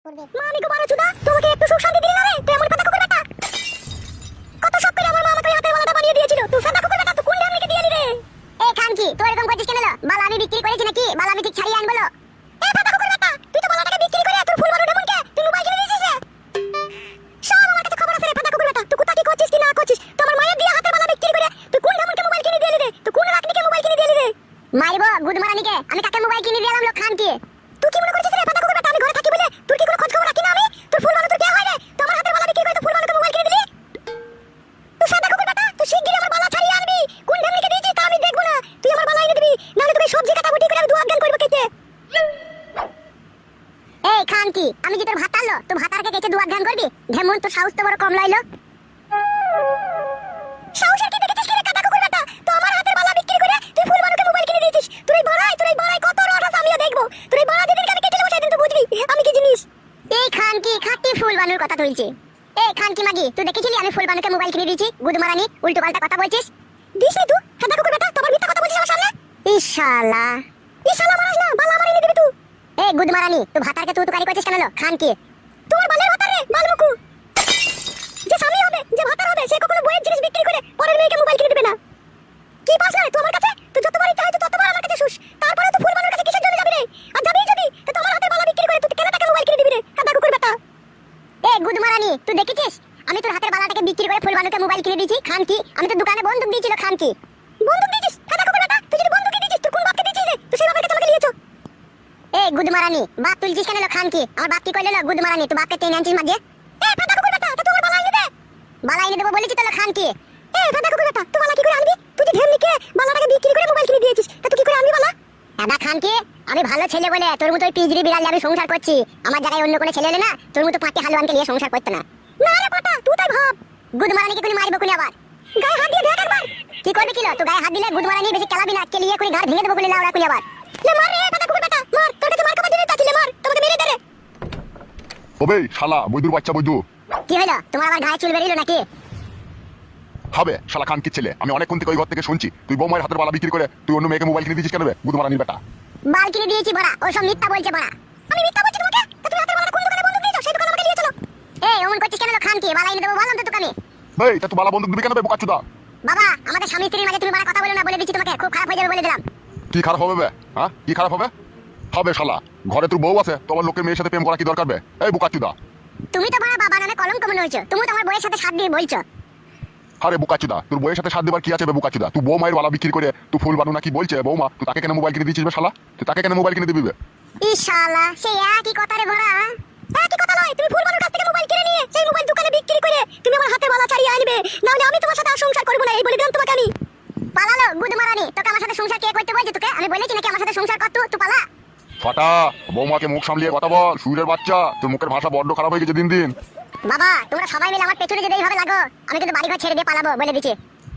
মামি গো বারো চুদা, তোমাকে একটু সুখ শান্তি দিলি না রে? তুই এমন কথা কুকুর বেটা। কত শখ করে আমার মা আমাকে হাতের বালাটা বানিয়ে দিয়েছিল। তুই সাদা কুকুর বেটা, তুই কোন ঢামলিকে দিয়ে দিলি রে? এই খানকি, তুই এরকম করছিস কেন? বালা আমি বিক্রি করেছি নাকি? বালা আমি ঠিক ছাড়িয়ে আন বলো। এই ফাটা কুকুর বেটা, তুই তো বালাটাকে বিক্রি করে তোর ফুল বারো ঢেমনকে তুই মোবাইল কিনে দিয়েছিস রে। সব আমার কাছে খবর আছে রে ফাটা কুকুর বেটা, তুই কোথা কি করছিস কি না করছিস। তো আমার মায়ের দিয়ে হাতের বালা বিক্রি করে তুই কোন ঢেমনকে মোবাইল কিনে দিলি রে? তুই কোন রাখনিকে মোবাইল কিনে দিলি রে? মারবো গুদমারানিকে, আমি কাকে মোবাইল কিনে দিলাম লোক খানকি? তুই কি মনে করছিস রে ফাটা কুকুর বেটা আমি ঘরে থাকি বলে তোর কি কোনো খোঁজ খবর রাখি না আমি? তোর ফুল বারো তোর কে হয় রে? তো আমার হাতের বালা বিক্রি করে তুই ফুল বারোকে মোবাইল কিনে দিলি? তুই সাদা কুকুর বেটা, তুই শিগগিরই আমার বালা ছাড়িয়ে আনবি। কোন ঢেমনিকে দিয়েছিস তা আমি দেখবো না। তুই আমার বালা এনে দিবি, নাহলে তোকে সবজি কাটাকুটি করে আমি দু অজ্ঞান করবো কেটে। এই খানকি, আমি যে তোর ভাত আনলো তুই ভাতারকে কেটে দু অজ্ঞান করবি? ঢেমন তোর সাহস তো বড় কম লইলো। সাহসের কি দেখেছিস কি রে কাটা কুকুর বেটা? তো আমার হাতের বালা বিক্রি করে তুই ফুল বারোকে মোবাইল কিনে দিয়েছিস। তুই বাড়াই কত রটাস আমিও দেখবো। তুই বাড়া দিদিকে আমি কেটে নেবো, সেদিন তুই বুঝবি আমি কি জিনিস। এই খানকি খাঁটি ফুল বানুর কথা তুলছে। এই খানকি মাগি, তুই দেখেছিলি আমি ফুল বানুকে মোবাইল কিনে দিয়েছি? গুদমারানি উল্টো পাল্টা কথা বলছিস। দিস নি তুই কাটা কুকুর বেটা, তোমার মিথ্যা কথা বলছিস আমার সামনে। ইশালা মারাস না, বালা আমার এনে দিবি তুই। এই গুদমারানি, তুই ভাতারকে তুই তুকারি করছিস কেন লো খানকি? তোমার বালের ভাতার রে বালমুকু। যে স্বামী হবে, যে ভাতার হবে, সে কখনো বইয়ের জিনিস বিক্রি করে পরের মেয়েকে মোবাইল কিনে দিবে না। কি পাস রে তুই আমার কাছে? তুই যতবার ইচ্ছা হয় তুই ততবার আমার কাছে শুস। তারপরে তুই ফুল বানুর কাছে কিসের জন্য যাবি রে? আর যাবি যদি তো তোমার হাতের বালা বিক্রি করে তুই কেন টাকা মোবাইল কিনে দিবি রে কাটা কুকুর বেটা? এই গুদমারানি, তুই দেখেছিস আমি তোর হাতের বালাটাকে বিক্রি করে ফুল বানুকে মোবাইল কিনে দিয়েছি খানকি? আমি তো দোকানে বন্দুক দিয়েছিল খানকি। বন্দুক দিয়েছিস কাটা কুকুর বেটা? তুই যদি বন্দুক দিয়েছিস তুই কোন বাপকে দিয়েছিস রে? তুই সেই বাপের কাছে আমাকে নিয়েছো। এই গুদমারানি, বাপ তুলছিস কেন লো খানকি? আমার বাপ কি কইলো লো গুদমারানি? তুই বাপকে টেনে আনছিস মাঝে। এই ফাটা কুকুর বেটা, তো তোমার বালা এনে দে। বালা এনে দেবো বলেছি তো লো খানকি। এই ফাটা কুকুর বেটা, তুই বালা কি করে আনবি? তুই যে ঢেমনিকে বালাটাকে বিক্রি করে মোবাইল কিনে দিয়েছিস, তা তুই কি করে আনবি বালা? দাদা খানকি, আমি ভালো ছেলে বলে তোর মতো ওই পিজরি বিড়াল নিয়ে আমি সংসার করছি। আমার জায়গায় অন্য কোনো ছেলে হলে না তোর মতো পাটি হালুয়ানকে নিয়ে সংসার করতে না। না রে ফাটা, তুই তাই ভাব। গুদমারানিকে কোনি মারবো কোনি আবার? গায়ে হাত দিয়ে দেখ একবার। কি করবি কি লো? তুই গায়ে হাত দিলে গুদমারানি বেশি কেলাবি না, কেলিয়ে কোনি ঘাড় ভেঙে দেবো কোনি লাউড়া কোনি আবার। লে মার রে ফাটা কুকুর বেটা, মার। তোর কাছে মার খাবার দিতে চাচ্ছিলে, মার, তোমাকে মেরে দে রে। ওবে শালা বৈদুর বাচ্চা বৈদু, কি হলো তোমার আবার গায়ে চুল বেরিলো নাকি? হবে শালা খানকির ছেলে। আমি অনেকক্ষণ থেকে ওই ঘর থেকে শুনছি তুই বৌমায়ের হাতের বালা বিক্রি করে তুই অন্য মেয়েকে মোবাইল কিনে দিয়েছিস কেন রে গুদমারানির বেটা? বাল কিনে দিয়েছি বড়া, ও সব মিথ্যা বলছে বড়া। আমি মিথ্যা বলছি তোমাকে? তা তুমি হাতের বালাটা কোন দোকানে বন্দুক দিয়েছো সেই দোকানে আমাকে নিয়ে চলো। এই অমন করছিস কেন লো খানকি? বালা এনে দেবো বললাম তো তোকে আমি। এই তা তুই বালা বন্দুক দিবি কেন বে বোকাচুদা? বাবা, আমাদের স্বামী স্ত্রীর মাঝে তুমি বালা কথা বলো না, বলে দিচ্ছি তোমাকে, খুব খারাপ হয়ে যাবে বলে দিলাম। কি খারাপ হবে বে? হ্যাঁ কি খারাপ হবে? হবে শালা, ঘরে তোর বউ আছে, তোমার লোকের মেয়ের সাথে প্রেম করা কি দরকার বে? এই বোকাচুদা। তুমি তো বড়া বাবা নামে কলঙ্ক মনে হয়েছো। তুমি তো আমার বউয়ের সাথে সাথ দিয়ে বলছো। আরে বোকাচুদা, তোর বউয়ের সাথে সাথ দেবার কি আছে বে বোকাচুদা? তুই বৌমায়ের বালা বিক্রি করে তুই ফুল বানু নাকি বলছে বৌমা, তুই তাকে কেন মোবাইল কিনে দিয়েছিস বে শালা? তুই তাকে কেন মোবাইল কিনে দিবি বে? ইশালা সেই একই কথা রে বড়া। একই কথা নয়, তুমি ফুল বানুর কাছ থেকে মোবাইল কিনে নিয়ে সেই মোবাইল দোকানে বিক্রি করে তুমি আমার হাতে বালা ছাড়িয়ে আনবে, নাহলে আমি তোমার সাথে আর সংসার করব না, এই বলে দিলাম তোমাকে আমি। পালালো গুদমারানি, তোকে আমার সাথে সংসার কে করতে বলছে? তোকে আমি বলেছি নাকি আমার সাথে সংসার কর? তুই পালা। ফাটা, বৌমাকে মুখ সামলিয়ে কথা বল, সুরের বাচ্চা, তোর মুখের ভাষা বড্ড খারাপ হয়ে গেছে দিন দিন। বাবা, তোমরা সবাই মিলে আমার পেছনে যদি এইভাবে লাগো আমি কিন্তু বাড়ি ঘর ছেড়ে দিয়ে পালাবো বলে দিচ্ছি।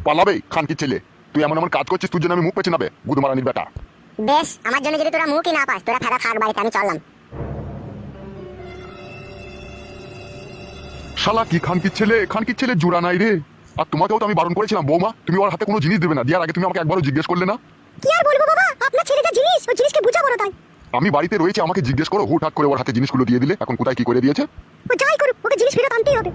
পালাবে খানকির ছেলে, তুই এমন এমন কাজ করছিস তুই জন্য আমি মুখ পেছি না বে গুদমারানির বেটা। বেশ, আমার জন্য যদি তোরা মুখই না পাস তোরা ফেরা থাক বাড়িতে, আমি চললাম। শালা কি খানকির ছেলে জোড়া নাই রে। আর তোমাকেও তো আমি বারণ করেছিলাম বৌমা তুমি ওর হাতে কোনো জিনিস দেবে না, দেওয়ার আগে তুমি আমাকে একবারও জিজ্ঞেস করলে না। কি আর বলবো বাবা, আপনার ছেলে যা জিনিস, ওই জিনিসকে বুঝা বড় তাই। আমি বাড়িতে রয়েছে আমাকে জিজ্ঞেস করো, হুটহাট করে ওর হাতে জিনিসগুলো দিয়ে দিলে, এখন কোথায় কি করে দিয়েছে? ও যাই করুক, ওকে জিনিস ফেরত আনতেই হবে।